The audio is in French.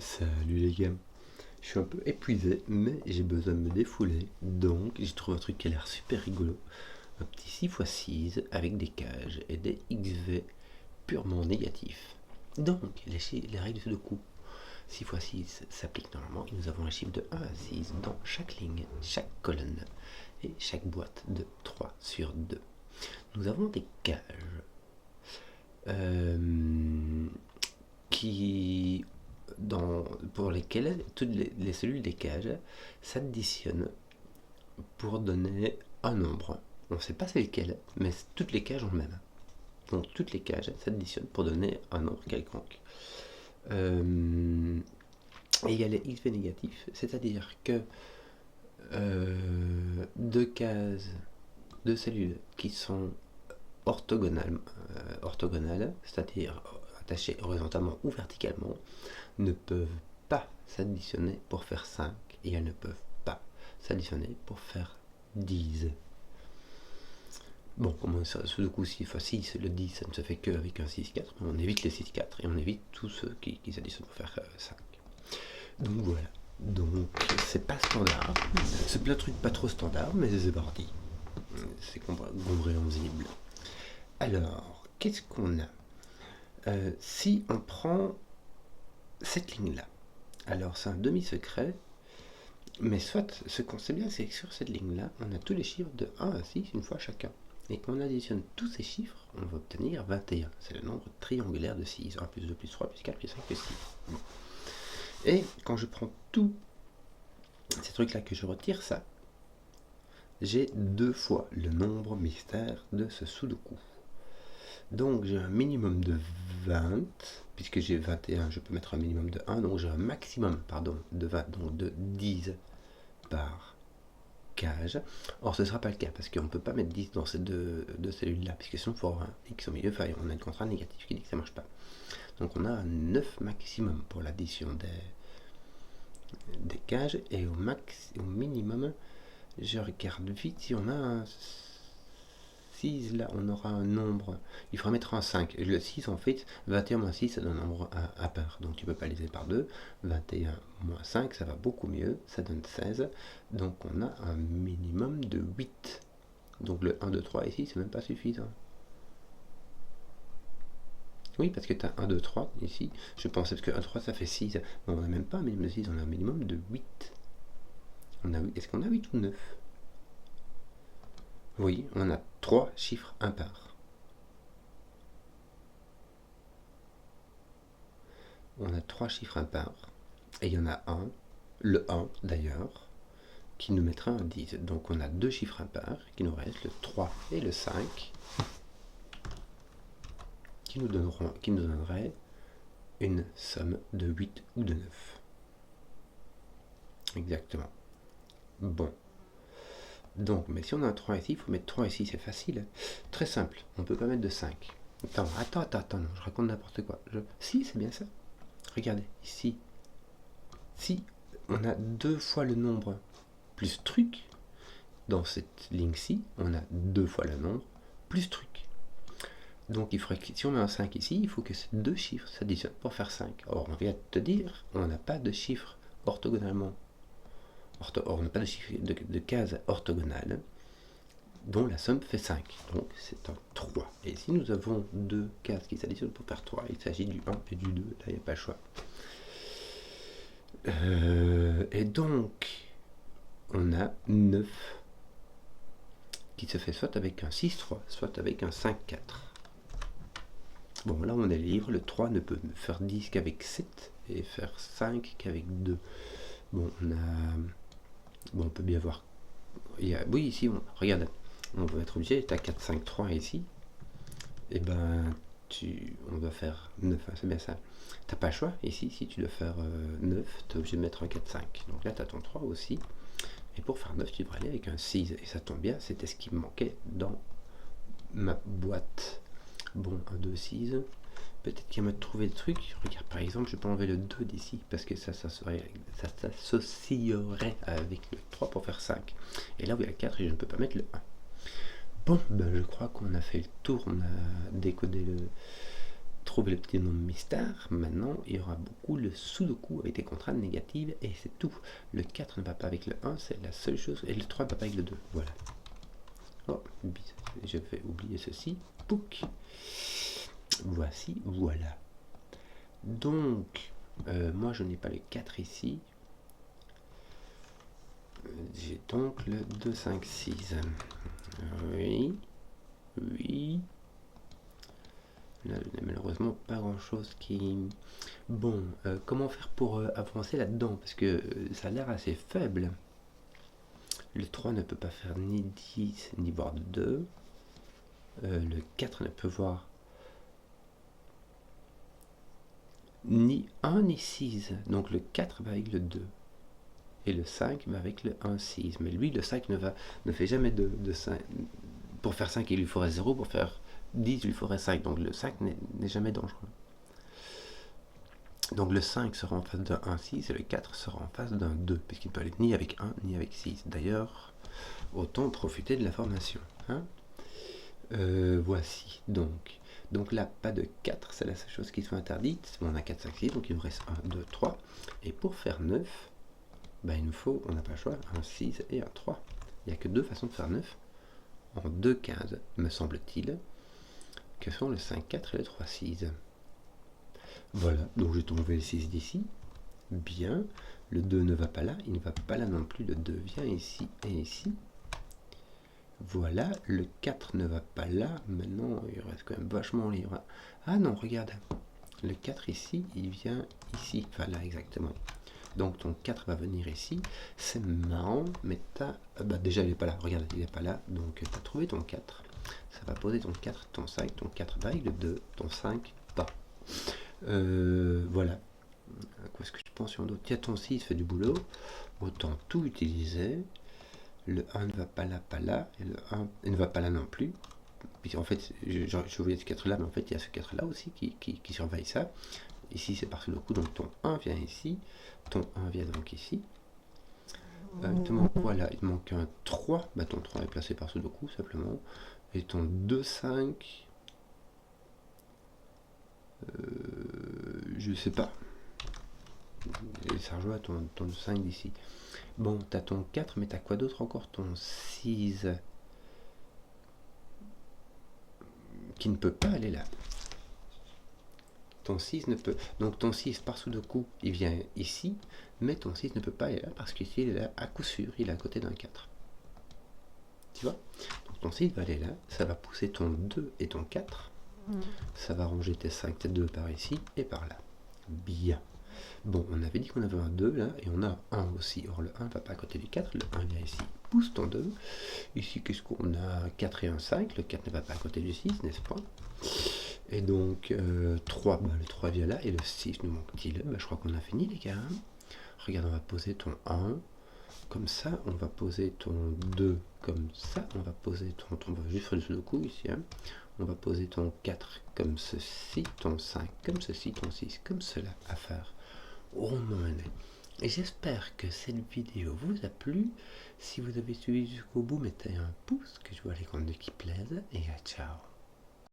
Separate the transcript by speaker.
Speaker 1: Salut les gars, je suis un peu épuisé, mais j'ai besoin de me défouler, donc j'ai trouvé un truc qui a l'air super rigolo. Un petit 6x6 avec des cages et des XV purement négatifs. Donc, les règles de coup. 6x6 s'appliquent normalement et nous avons un chiffre de 1 à 6 dans chaque ligne, chaque colonne et chaque boîte de 3 sur 2. Nous avons des cages pour lesquelles toutes les cellules des cages s'additionnent pour donner un nombre. On ne sait pas c'est lequel, mais toutes les cages ont le même. Donc toutes les cages s'additionnent pour donner un nombre quelconque. Et il y a les XV négatifs, c'est-à-dire que deux cellules qui sont orthogonales, c'est-à-dire attachées horizontalement ou verticalement, ne peuvent pas s'additionner pour faire 5 et elles ne peuvent pas s'additionner pour faire 10. Bon, comme ça, ce coup 6 x 6, le 10, ça ne se fait qu'avec un 6-4, mais on évite les 6-4 et on évite tous ceux qui s'additionnent pour faire 5. Donc voilà. Donc c'est pas standard, c'est plein de trucs pas trop standard, mais c'est parti. C'est compréhensible. Alors, qu'est-ce qu'on a si on prend cette ligne-là, alors c'est un demi-secret, mais soit ce qu'on sait bien, c'est que sur cette ligne-là, on a tous les chiffres de 1 à 6 une fois chacun. Et quand on additionne tous ces chiffres, on va obtenir 21. C'est le nombre triangulaire de 6. 1 plus 2 plus 3 plus 4 plus 5 plus 6. Bon. Et quand je prends tous ces trucs-là que je retire ça, j'ai 2 fois le nombre mystère de ce sudoku. Donc j'ai un minimum de 20, puisque j'ai 21, je peux mettre un minimum de 1, donc j'ai un maximum de 20, donc de 10 par cage. Or ce ne sera pas le cas, parce qu'on ne peut pas mettre 10 dans ces deux cellules-là, puisque sinon il faut avoir un X au milieu, enfin on a une contrainte négative qui dit que ça ne marche pas. Donc on a un 9 maximum pour l'addition des cages, et au minimum, je regarde vite si on a un 6, là on aura un nombre, il faudra mettre un 5. Le 6 en fait, 21 moins 6 ça donne un nombre à part, donc tu peux pas diviser par 2. 21 moins 5 ça va beaucoup mieux, ça donne 16. Donc on a un minimum de 8. Donc le 1, 2, 3 ici c'est même pas suffisant. Oui, parce que tu as 1, 2, 3 ici. Je pensais que 1, 3 ça fait 6. Mais on n'a même pas un minimum de 6, on a un minimum de 8. Est-ce qu'on a 8 ou 9? Oui, on a 3 chiffres impairs. On a 3 chiffres impairs. Et il y en a un, le 1 d'ailleurs, qui nous mettra un 10. Donc on a 2 chiffres impairs qui nous restent, le 3 et le 5, qui nous donneraient une somme de 8 ou de 9. Exactement. Bon. Donc, mais si on a un 3 ici, il faut mettre 3 ici, c'est facile. Très simple, on ne peut pas mettre de 5. Attends, non, je raconte n'importe quoi. Si, c'est bien ça. Regardez, ici. Si on a 2 fois le nombre plus truc, dans cette ligne-ci, on a 2 fois le nombre plus truc. Donc il faudrait que si on met un 5 ici, il faut que ces deux chiffres s'additionnent pour faire 5. Or, on vient de te dire, on n'a pas de chiffre orthogonalement. Or, on n'a pas de chiffre de case orthogonale dont la somme fait 5. Donc c'est un 3. Et si nous avons deux cases qui s'additionnent pour faire 3, il s'agit du 1 et du 2. Là, il n'y a pas le choix. Et donc, on a 9 qui se fait soit avec un 6-3, soit avec un 5-4. Bon, là on est libre, le 3 ne peut faire 10 qu'avec 7 et faire 5 qu'avec 2. Bon, on peut bien voir. Oui, ici, regarde, on va être obligé, tu as 4, 5, 3 ici. Et ben, on va faire 9, hein, c'est bien ça. T'as pas le choix, ici, si tu dois faire 9, tu es obligé de mettre un 4, 5. Donc là, tu as ton 3 aussi. Et pour faire 9, tu devrais aller avec un 6. Et ça tombe bien, c'était ce qui me manquait dans ma boîte. Bon, un 2, 6. Peut-être qu'il va me trouver le truc. Regarde, par exemple, je peux enlever le 2 d'ici, parce que ça s'associerait avec le 3 pour faire 5. Et là où il y a le 4, et je ne peux pas mettre le 1. Bon, ben je crois qu'on a fait le tour. On a décodé le trouvé le petit nombre mystère. Maintenant, il y aura beaucoup le sudoku avec des contraintes négatives et c'est tout. Le 4 ne va pas avec le 1, c'est la seule chose. Et le 3 ne va pas avec le 2. Voilà. Oh, je vais oublier ceci. Pouc. Voici, voilà. Donc, moi je n'ai pas le 4 ici. J'ai donc le 2, 5, 6. Oui. Oui. Là, je n'ai malheureusement pas grand chose qui... Bon, comment faire pour avancer là-dedans? Parce que ça a l'air assez faible. Le 3 ne peut pas faire ni 10 ni bord 2. Le 4 ne peut voir ni 1 ni 6. Donc le 4 va avec le 2. Et le 5 va avec le 1, 6. Mais lui, le 5 ne fait jamais de 5. Pour faire 5, il lui faudrait 0. Pour faire 10, il lui faudrait 5. Donc le 5 n'est jamais dangereux. Donc le 5 sera en face d'un 1, 6 et le 4 sera en face d'un 2. Puisqu'il ne peut aller ni avec 1 ni avec 6. D'ailleurs, autant profiter de la formation. Hein. Voici donc. Donc là, pas de 4, c'est la seule chose qui soit interdite. Bon, on a 4, 5, 6, donc il nous reste 1, 2, 3. Et pour faire 9, ben, il nous faut, on n'a pas le choix, un 6 et un 3. Il n'y a que deux façons de faire 9. En 2, 15, me semble-t-il, que sont le 5, 4 et le 3, 6. Voilà, donc j'ai trouvé le 6 d'ici. Bien, le 2 ne va pas là, il ne va pas là non plus. Le 2 vient ici et ici. Voilà, le 4 ne va pas là. Maintenant, il reste quand même vachement libre. Ah non, regarde. Le 4 ici, il vient ici. Enfin là, exactement. Donc ton 4 va venir ici. C'est marrant, mais t'as... Bah déjà, il n'est pas là. Regarde, il n'est pas là. Donc tu as trouvé ton 4. Ça va poser ton 4, ton 5. Ton 4 va avec le 2. Ton 5, pas. Voilà. Quoi est-ce que je pense sur d'autres? Tiens, ton 6 fait du boulot. Autant tout utiliser. Le 1 ne va pas là, et le 1 ne va pas là non plus. Puis en fait, je voulais ce 4 là, mais en fait, il y a ce 4 là aussi qui surveille ça. Ici, c'est par le coup, donc ton 1 vient ici, ton 1 vient donc ici. Il te manque quoi là? Il te manque un 3, bah, ton 3 est placé par Sudoku simplement. Et ton 2, 5, je sais pas. Et ça rejoint ton 5 d'ici. Bon, t'as ton 4, mais t'as quoi d'autre encore? Ton 6 qui ne peut pas aller là. Ton 6 ne peut... Donc ton 6 par Sudoku, il vient ici, mais ton 6 ne peut pas aller là parce qu'ici, il est là à coup sûr, il est à côté d'un 4. Tu vois? Donc ton 6 va aller là, ça va pousser ton 2 et ton 4. Ça va ranger tes 5, tes 2 par ici et par là. Bien. Bon, on avait dit qu'on avait un 2 là, et on a un aussi. Or, le 1 ne va pas à côté du 4, le 1 vient ici, pousse ton 2. Ici, qu'est-ce qu'on a? 4 et un 5, le 4 ne va pas à côté du 6, n'est-ce pas? Et donc, 3, bah, le 3 vient là, et le 6 nous manque-t-il? Bah, je crois qu'on a fini, les gars. Regarde, on va poser ton 1, comme ça, on va poser ton 2, comme ça, on va poser on va juste faire le sudoku ici, hein. On va poser ton 4 comme ceci, ton 5 comme ceci, ton 6 comme cela, à faire. Oh mon Dieu. Et j'espère que cette vidéo vous a plu. Si vous avez suivi jusqu'au bout, mettez un pouce, que je vois les contenus qui plaisent. Et ciao.